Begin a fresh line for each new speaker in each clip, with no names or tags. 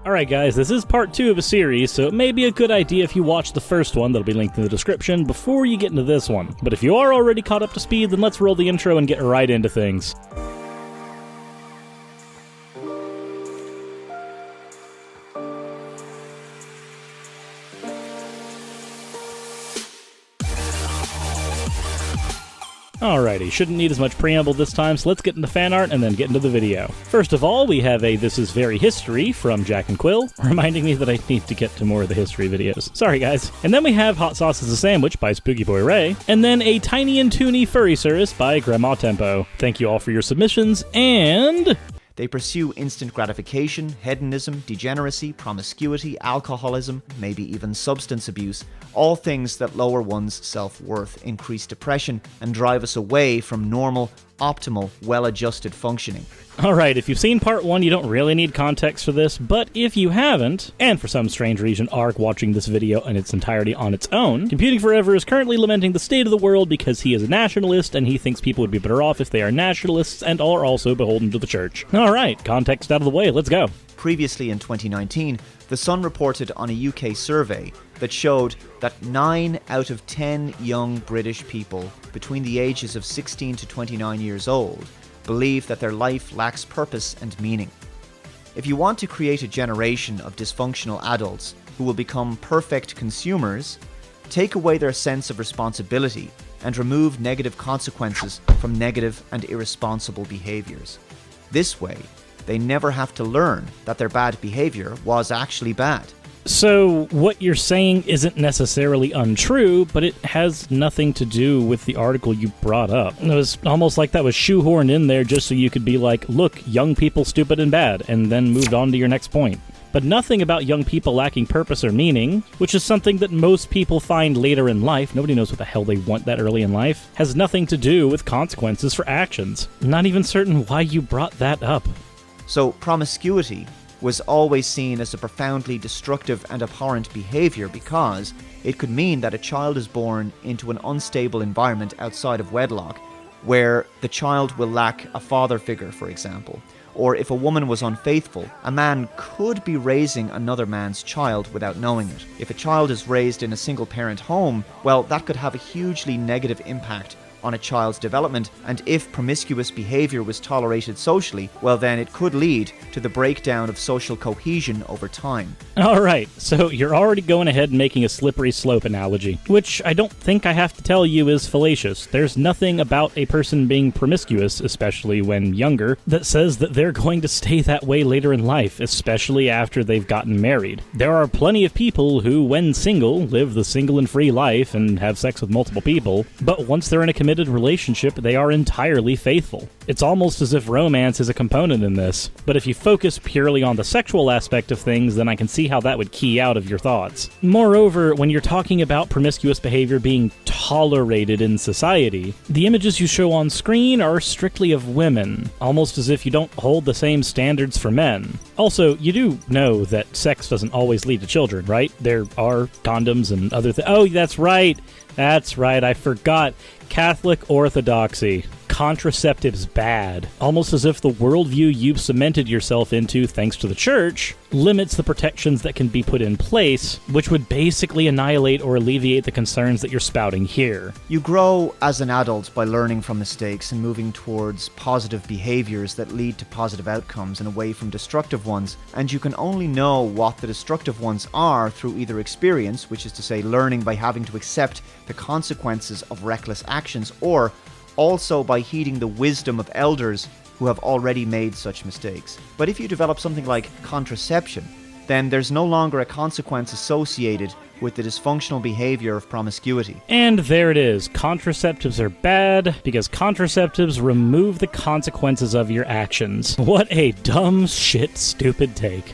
Alright guys, this is part 2 of a series, so it may be a good idea if you watch the first one, that'll be linked in the description, before you get into this one. But if you are already caught up to speed, then let's roll the intro and get right into things. Alrighty, shouldn't need as much preamble this time, so let's get into fan art and then get into the video. First of all, we have a This Is Very History from Jack and Quill, reminding me that I need to get to more of the history videos. Sorry guys. And then we have Hot Sauce is a Sandwich by Spooky Boy Ray, and then a Tiny and Toony Furry Suris by Grandma Tempo. Thank you all for your submissions, and...
They pursue instant gratification, hedonism, degeneracy, promiscuity, alcoholism, maybe even substance abuse, all things that lower one's self-worth, increase depression, and drive us away from normal, optimal, well-adjusted functioning.
Alright, if you've seen part 1, you don't really need context for this, but if you haven't, and for some strange reason are watching this video in its entirety on its own, Computing Forever is currently lamenting the state of the world because he is a nationalist and he thinks people would be better off if they are nationalists and are also beholden to the church. Alright, context out of the way, let's go.
Previously in 2019, The Sun reported on a UK survey that showed that 9 out of 10 young British people between the ages of 16 to 29 years old believe that their life lacks purpose and meaning. If you want to create a generation of dysfunctional adults who will become perfect consumers, take away their sense of responsibility and remove negative consequences from negative and irresponsible behaviors. This way, they never have to learn that their bad behavior was actually bad.
So, what you're saying isn't necessarily untrue, but it has nothing to do with the article you brought up. It was almost like that was shoehorned in there just so you could be like, look, young people stupid and bad, and then moved on to your next point. But nothing about young people lacking purpose or meaning, which is something that most people find later in life, nobody knows what the hell they want that early in life, has nothing to do with consequences for actions. I'm not even certain why you brought that up.
So, promiscuity was always seen as a profoundly destructive and abhorrent behavior because it could mean that a child is born into an unstable environment outside of wedlock, where the child will lack a father figure, for example. Or if a woman was unfaithful, a man could be raising another man's child without knowing it. If a child is raised in a single-parent home, well, that could have a hugely negative impact on a child's development, and if promiscuous behavior was tolerated socially, well then it could lead to the breakdown of social cohesion over time.
Alright, so you're already going ahead and making a slippery slope analogy, which I don't think I have to tell you is fallacious. There's nothing about a person being promiscuous, especially when younger, that says that they're going to stay that way later in life, especially after they've gotten married. There are plenty of people who, when single, live the single and free life and have sex with multiple people, but once they're in a committed relationship, they are entirely faithful. It's almost as if romance is a component in this, but if you focus purely on the sexual aspect of things, then I can see how that would key out of your thoughts. Moreover, when you're talking about promiscuous behavior being tolerated in society, the images you show on screen are strictly of women, almost as if you don't hold the same standards for men. Also, you do know that sex doesn't always lead to children, right? There are condoms and other things. Oh, that's right, I forgot. Catholic orthodoxy. Contraceptive's bad. Almost as if the worldview you've cemented yourself into thanks to the church limits the protections that can be put in place, which would basically annihilate or alleviate the concerns that you're spouting here.
You grow as an adult by learning from mistakes and moving towards positive behaviors that lead to positive outcomes and away from destructive ones, and you can only know what the destructive ones are through either experience, which is to say learning by having to accept the consequences of reckless actions, or also by heeding the wisdom of elders who have already made such mistakes. But if you develop something like contraception, then there's no longer a consequence associated with the dysfunctional behavior of promiscuity.
And there it is. Contraceptives are bad because contraceptives remove the consequences of your actions. What a dumb, shit, stupid take.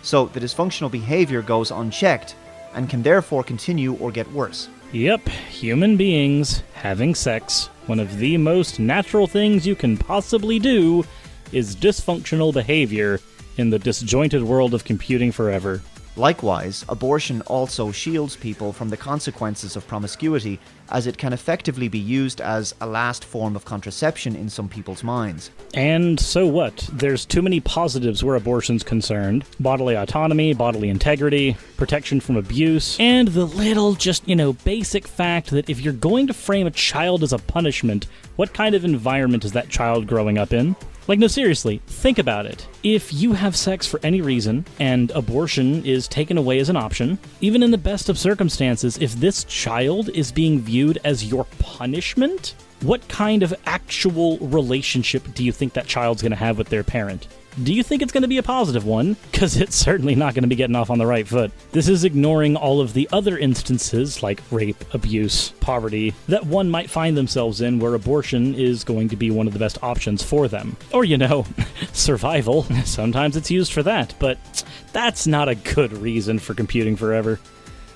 So the dysfunctional behavior goes unchecked and can therefore continue or get worse.
Yep, human beings having sex, one of the most natural things you can possibly do, is dysfunctional behavior in the disjointed world of Computing Forever.
Likewise, abortion also shields people from the consequences of promiscuity, as it can effectively be used as a last form of contraception in some people's minds.
And so what? There's too many positives where abortion's concerned. Bodily autonomy, bodily integrity, protection from abuse, and the little basic fact that if you're going to frame a child as a punishment, what kind of environment is that child growing up in? Like, no, seriously, think about it. If you have sex for any reason, and abortion is taken away as an option, even in the best of circumstances, if this child is being viewed as your punishment, what kind of actual relationship do you think that child's going to have with their parent? Do you think it's going to be a positive one? Because it's certainly not going to be getting off on the right foot. This is ignoring all of the other instances, like rape, abuse, poverty, that one might find themselves in where abortion is going to be one of the best options for them. Or, survival. Sometimes it's used for that, but that's not a good reason for computing forever.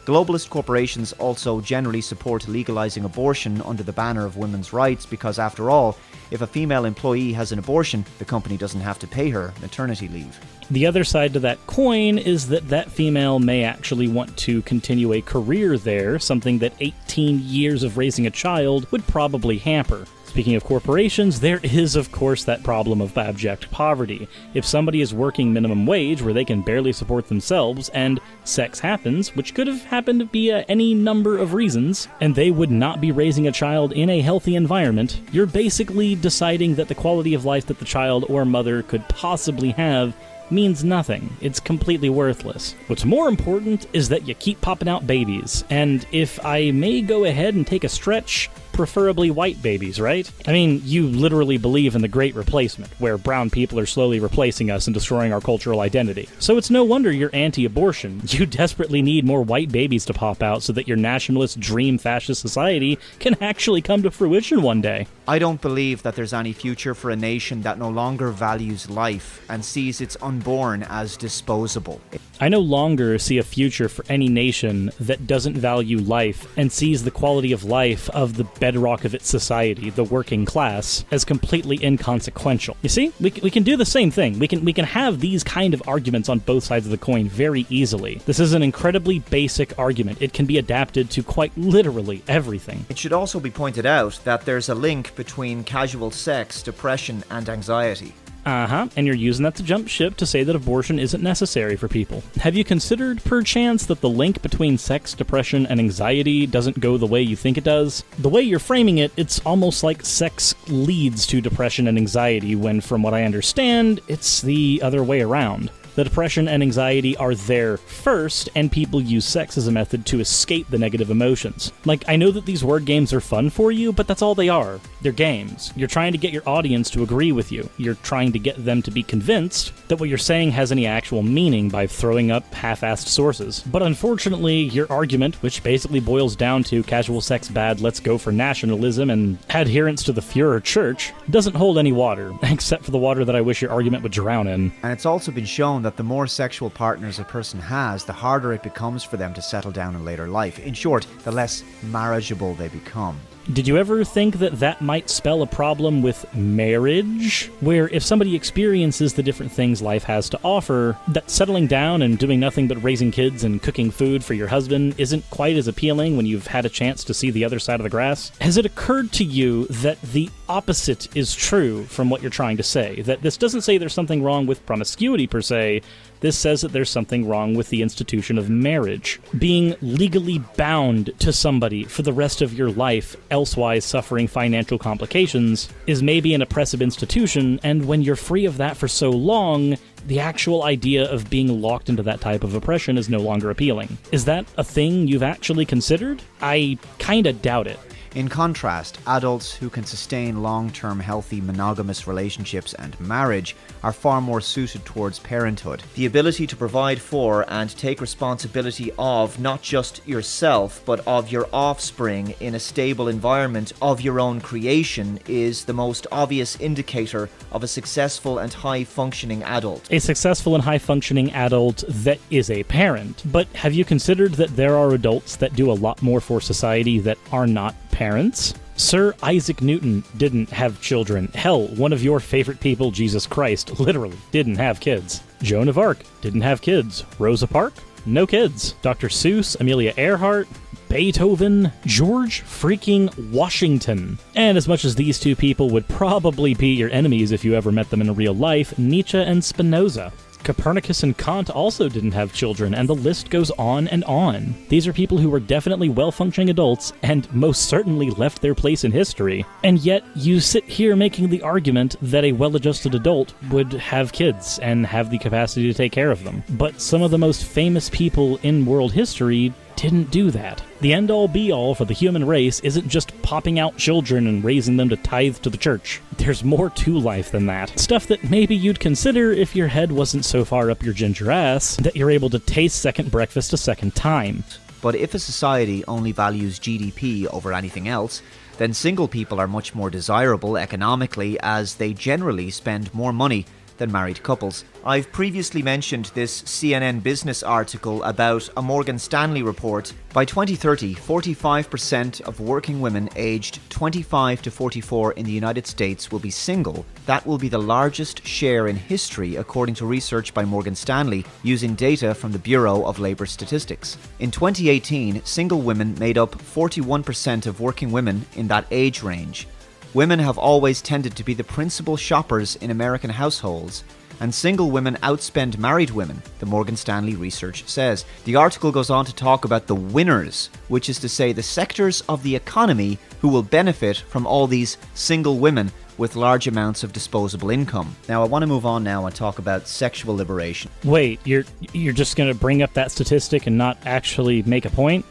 Globalist corporations also generally support legalizing abortion under the banner of women's rights because, after all, if a female employee has an abortion, the company doesn't have to pay her maternity leave.
The other side to that coin is that female may actually want to continue a career there, something that 18 years of raising a child would probably hamper. Speaking of corporations, there is, of course, that problem of abject poverty. If somebody is working minimum wage where they can barely support themselves, and sex happens, which could have happened via any number of reasons, and they would not be raising a child in a healthy environment, you're basically deciding that the quality of life that the child or mother could possibly have means nothing. It's completely worthless. What's more important is that you keep popping out babies, and if I may go ahead and take a stretch, preferably white babies, right? I mean, you literally believe in the Great Replacement, where brown people are slowly replacing us and destroying our cultural identity. So it's no wonder you're anti-abortion. You desperately need more white babies to pop out so that your nationalist dream fascist society can actually come to fruition one day.
I don't believe that there's any future for a nation that no longer values life and sees its unborn as disposable.
I no longer see a future for any nation that doesn't value life and sees the quality of life of the bedrock of its society, the working class, as completely inconsequential. You see, we can do the same thing. We can have these kind of arguments on both sides of the coin very easily. This is an incredibly basic argument. It can be adapted to quite literally everything.
It should also be pointed out that there's a link between casual sex, depression, and anxiety.
And you're using that to jump ship to say that abortion isn't necessary for people. Have you considered, perchance, that the link between sex, depression, and anxiety doesn't go the way you think it does? The way you're framing it, it's almost like sex leads to depression and anxiety, when, from what I understand, it's the other way around. The depression and anxiety are there first, and people use sex as a method to escape the negative emotions. Like, I know that these word games are fun for you, but that's all they are. They're games. You're trying to get your audience to agree with you. You're trying to get them to be convinced that what you're saying has any actual meaning by throwing up half-assed sources. But unfortunately, your argument, which basically boils down to casual sex bad, let's go for nationalism, and adherence to the Führer Church, doesn't hold any water, except for the water that I wish your argument would drown in.
And it's also been shown that the more sexual partners a person has, the harder it becomes for them to settle down in later life. In short, the less marriageable they become.
Did you ever think that that might spell a problem with marriage? Where if somebody experiences the different things life has to offer, that settling down and doing nothing but raising kids and cooking food for your husband isn't quite as appealing when you've had a chance to see the other side of the grass? Has it occurred to you that the opposite is true from what you're trying to say? That this doesn't say there's something wrong with promiscuity per se, this says that there's something wrong with the institution of marriage. Being legally bound to somebody for the rest of your life, elsewise suffering financial complications, is maybe an oppressive institution, and when you're free of that for so long, the actual idea of being locked into that type of oppression is no longer appealing. Is that a thing you've actually considered? I kinda doubt it.
In contrast, adults who can sustain long-term healthy monogamous relationships and marriage are far more suited towards parenthood. The ability to provide for and take responsibility of not just yourself, but of your offspring in a stable environment of your own creation is the most obvious indicator of a successful and high-functioning adult.
A successful and high-functioning adult that is a parent. But have you considered that there are adults that do a lot more for society that are not parents? Sir Isaac Newton didn't have children. Hell, one of your favorite people, Jesus Christ, literally didn't have kids. Joan of Arc didn't have kids. Rosa Parks no kids. Dr. Seuss, Amelia Earhart, Beethoven, George freaking Washington. And as much as these two people would probably be your enemies if you ever met them in real life, Nietzsche and Spinoza. Copernicus and Kant also didn't have children, and the list goes on and on. These are people who were definitely well-functioning adults, and most certainly left their place in history. And yet, you sit here making the argument that a well-adjusted adult would have kids, and have the capacity to take care of them. But some of the most famous people in world history didn't do that. The end-all be-all for the human race isn't just popping out children and raising them to tithe to the church. There's more to life than that. Stuff that maybe you'd consider if your head wasn't so far up your ginger ass that you're able to taste second breakfast a second time.
But if a society only values GDP over anything else, then single people are much more desirable economically, as they generally spend more money than married couples. I've previously mentioned this CNN Business article about a Morgan Stanley report. By 2030, 45% of working women aged 25 to 44 in the United States will be single. That will be the largest share in history, according to research by Morgan Stanley using data from the Bureau of Labor Statistics. In 2018, single women made up 41% of working women in that age range. Women have always tended to be the principal shoppers in American households, and single women outspend married women, the Morgan Stanley research says. The article goes on to talk about the winners, which is to say the sectors of the economy who will benefit from all these single women with large amounts of disposable income. Now, I want to move on now and talk about sexual liberation.
Wait, you're just going to bring up that statistic and not actually make a point?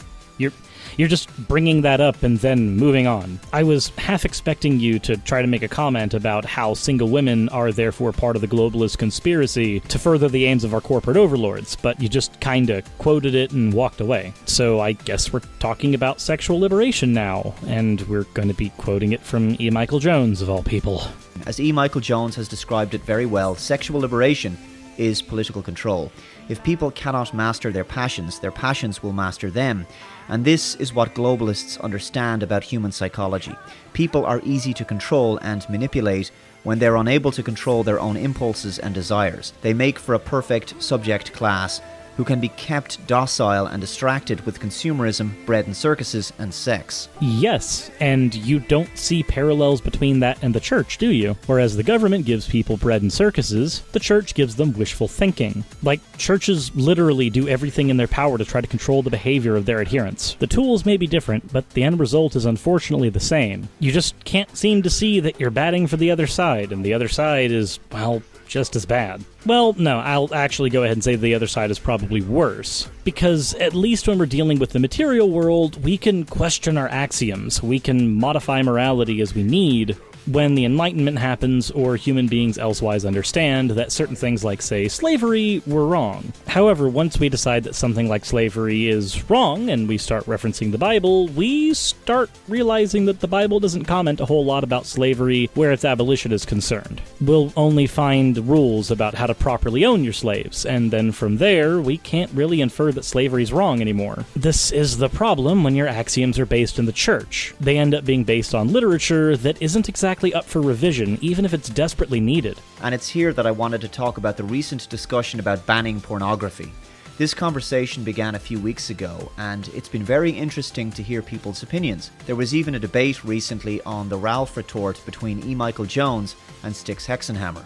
You're just bringing that up and then moving on. I was half expecting you to try to make a comment about how single women are therefore part of the globalist conspiracy to further the aims of our corporate overlords, but you just kinda quoted it and walked away. So I guess we're talking about sexual liberation now, and we're going to be quoting it from E. Michael Jones, of all people.
As E. Michael Jones has described it very well, sexual liberation is political control. If people cannot master their passions will master them. And this is what globalists understand about human psychology. People are easy to control and manipulate when they're unable to control their own impulses and desires. They make for a perfect subject class who can be kept docile and distracted with consumerism, bread and circuses, and sex.
Yes, and you don't see parallels between that and the church, do you? Whereas the government gives people bread and circuses, the church gives them wishful thinking. Like, churches literally do everything in their power to try to control the behavior of their adherents. The tools may be different, but the end result is unfortunately the same. You just can't seem to see that you're batting for the other side, and the other side is, well, just as bad. Well, no, I'll actually go ahead and say the other side is probably worse. Because at least when we're dealing with the material world, we can question our axioms. We can modify morality as we need. When the Enlightenment happens, or human beings elsewise understand that certain things like, say, slavery were wrong. However, once we decide that something like slavery is wrong, and we start referencing the Bible, we start realizing that the Bible doesn't comment a whole lot about slavery where its abolition is concerned. We'll only find rules about how to properly own your slaves, and then from there, we can't really infer that slavery's wrong anymore. This is the problem when your axioms are based in the church. They end up being based on literature that isn't exactly up for revision, even if it's desperately needed.
And it's here that I wanted to talk about the recent discussion about banning pornography. This conversation began a few weeks ago, and it's been very interesting to hear people's opinions. There was even a debate recently on the Ralph retort between E. Michael Jones and Styx Hexenhammer.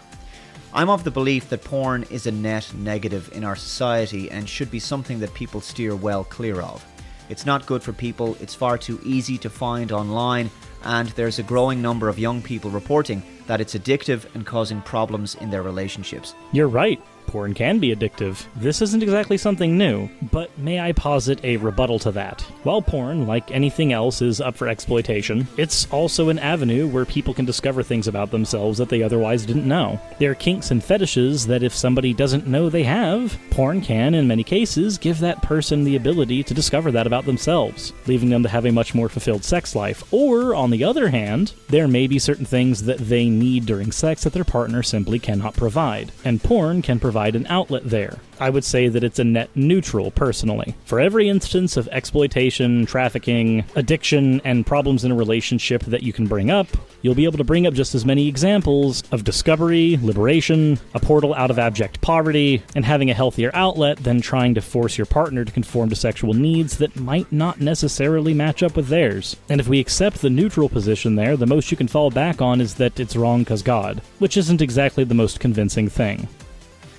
I'm of the belief that porn is a net negative in our society and should be something that people steer well clear of. It's not good for people, it's far too easy to find online, and there's a growing number of young people reporting that it's addictive and causing problems in their relationships.
You're right. Porn can be addictive. This isn't exactly something new, but may I posit a rebuttal to that? While porn, like anything else, is up for exploitation, it's also an avenue where people can discover things about themselves that they otherwise didn't know. There are kinks and fetishes that if somebody doesn't know they have, porn can, in many cases, give that person the ability to discover that about themselves, leaving them to have a much more fulfilled sex life. Or, on the other hand, there may be certain things that they need during sex that their partner simply cannot provide, and porn can provide provide an outlet there. I would say that it's a net neutral, personally. For every instance of exploitation, trafficking, addiction, and problems in a relationship that you can bring up, you'll be able to bring up just as many examples of discovery, liberation, a portal out of abject poverty, and having a healthier outlet than trying to force your partner to conform to sexual needs that might not necessarily match up with theirs. And if we accept the neutral position there, the most you can fall back on is that it's wrong 'cause God, which isn't exactly the most convincing thing.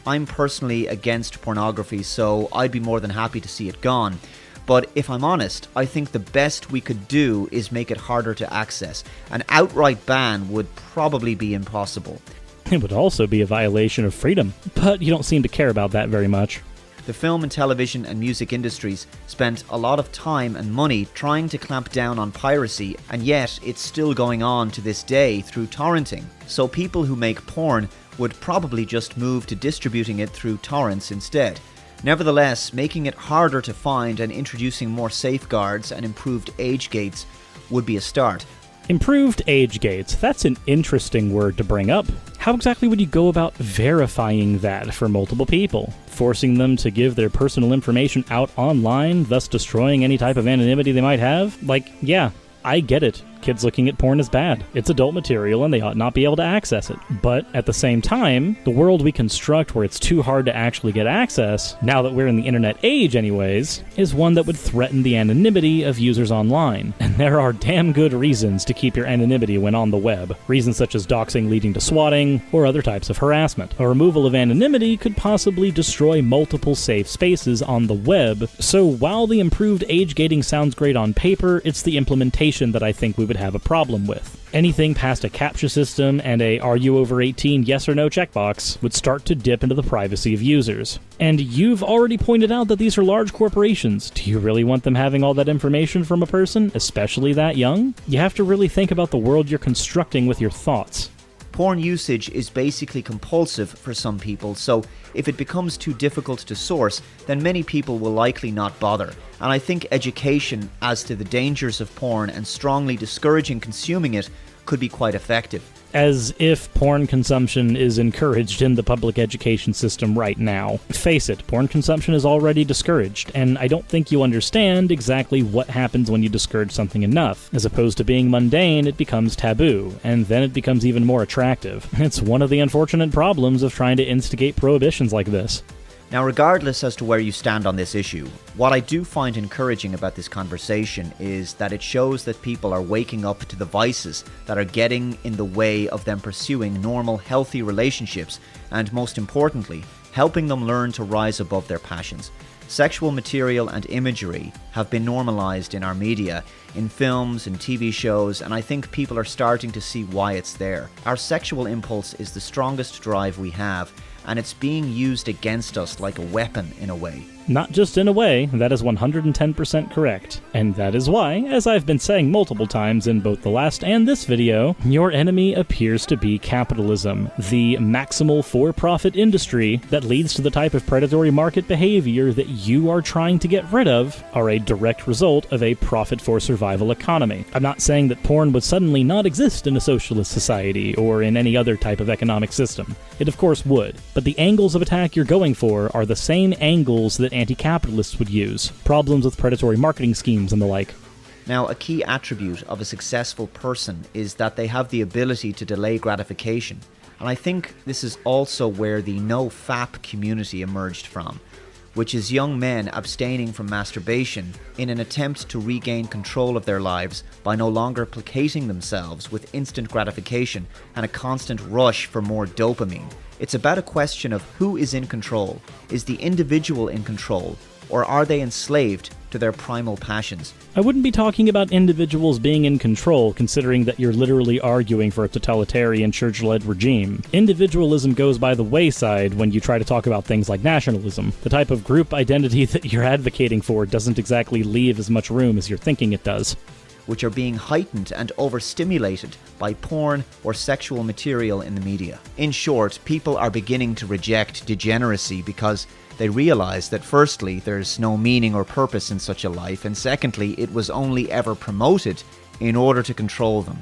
I'm personally against pornography, so I'd be more than happy to see it gone. But if I'm honest, I think the best we could do is make it harder to access. An outright ban would probably be impossible.
It would also be a violation of freedom, but you don't seem to care about that very much.
The film and television and music industries spent a lot of time and money trying to clamp down on piracy, and yet it's still going on to this day through torrenting. So people who make porn would probably just move to distributing it through torrents instead. Nevertheless, making it harder to find and introducing more safeguards and improved age gates would be a start.
Improved age gates, that's an interesting word to bring up. How exactly would you go about verifying that for multiple people? Forcing them to give their personal information out online, thus destroying any type of anonymity they might have? Like, yeah, I get it. Kids looking at porn is bad. It's adult material and they ought not be able to access it. But at the same time, the world we construct where it's too hard to actually get access, now that we're in the internet age anyways, is one that would threaten the anonymity of users online. And there are damn good reasons to keep your anonymity when on the web. Reasons such as doxing leading to swatting, or other types of harassment. A removal of anonymity could possibly destroy multiple safe spaces on the web. So while the improved age gating sounds great on paper, it's the implementation that I think we would have a problem with. Anything past a CAPTCHA system and a "Are you over 18? Yes or no" checkbox would start to dip into the privacy of users. And you've already pointed out that these are large corporations. Do you really want them having all that information from a person, especially that young? You have to really think about the world you're constructing with your thoughts.
Porn usage is basically compulsive for some people, so if it becomes too difficult to source, then many people will likely not bother. And I think education as to the dangers of porn and strongly discouraging consuming it could be quite effective.
As if porn consumption is encouraged in the public education system right now. Face it, porn consumption is already discouraged, and I don't think you understand exactly what happens when you discourage something enough. As opposed to being mundane, it becomes taboo, and then it becomes even more attractive. It's one of the unfortunate problems of trying to instigate prohibitions like this.
Now, regardless as to where you stand on this issue, what I do find encouraging about this conversation is that it shows that people are waking up to the vices that are getting in the way of them pursuing normal, healthy relationships, and most importantly, helping them learn to rise above their passions. Sexual material and imagery have been normalized in our media, in films and TV shows, and I think people are starting to see why it's there. Our sexual impulse is the strongest drive we have, and it's being used against us like a weapon in a way.
Not just in a way, that is 110% correct. And that is why, as I've been saying multiple times in both the last and this video, your enemy appears to be capitalism, the maximal for-profit industry that leads to the type of predatory market behavior that you are trying to get rid of are a direct result of a profit-for-survival economy. I'm not saying that porn would suddenly not exist in a socialist society or in any other type of economic system. It of course would. But the angles of attack you're going for are the same angles that anti-capitalists would use. Problems with predatory marketing schemes and the like.
Now, a key attribute of a successful person is that they have the ability to delay gratification. And I think this is also where the no-fap community emerged from, which is young men abstaining from masturbation in an attempt to regain control of their lives by no longer placating themselves with instant gratification and a constant rush for more dopamine. It's about a question of who is in control. Is the individual in control, or are they enslaved to their primal passions?
I wouldn't be talking about individuals being in control, considering that you're literally arguing for a totalitarian church-led regime. Individualism goes by the wayside when you try to talk about things like nationalism. The type of group identity that you're advocating for doesn't exactly leave as much room as you're thinking it does.
Which are being heightened and overstimulated by porn or sexual material in the media. In short, people are beginning to reject degeneracy because they realize that firstly, there's no meaning or purpose in such a life, and secondly, it was only ever promoted in order to control them.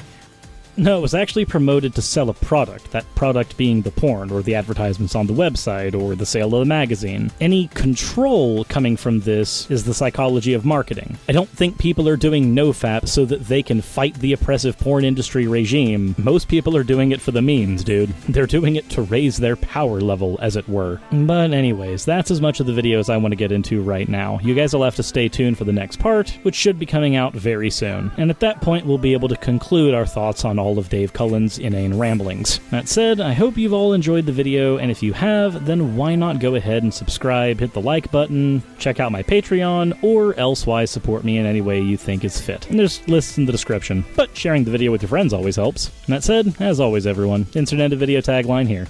No, it was actually promoted to sell a product, that product being the porn, or the advertisements on the website, or the sale of the magazine. Any control coming from this is the psychology of marketing. I don't think people are doing nofap so that they can fight the oppressive porn industry regime. Most people are doing it for the memes, dude. They're doing it to raise their power level, as it were. But anyways, that's as much of the video as I want to get into right now. You guys will have to stay tuned for the next part, which should be coming out very soon. And at that point, we'll be able to conclude our thoughts on all of Dave Cullen's inane ramblings. That said, I hope you've all enjoyed the video, and if you have, then why not go ahead and subscribe, hit the like button, check out my Patreon, or elsewise support me in any way you think is fit. And there's lists in the description, but sharing the video with your friends always helps. And that said, as always everyone, insert end of video tagline here.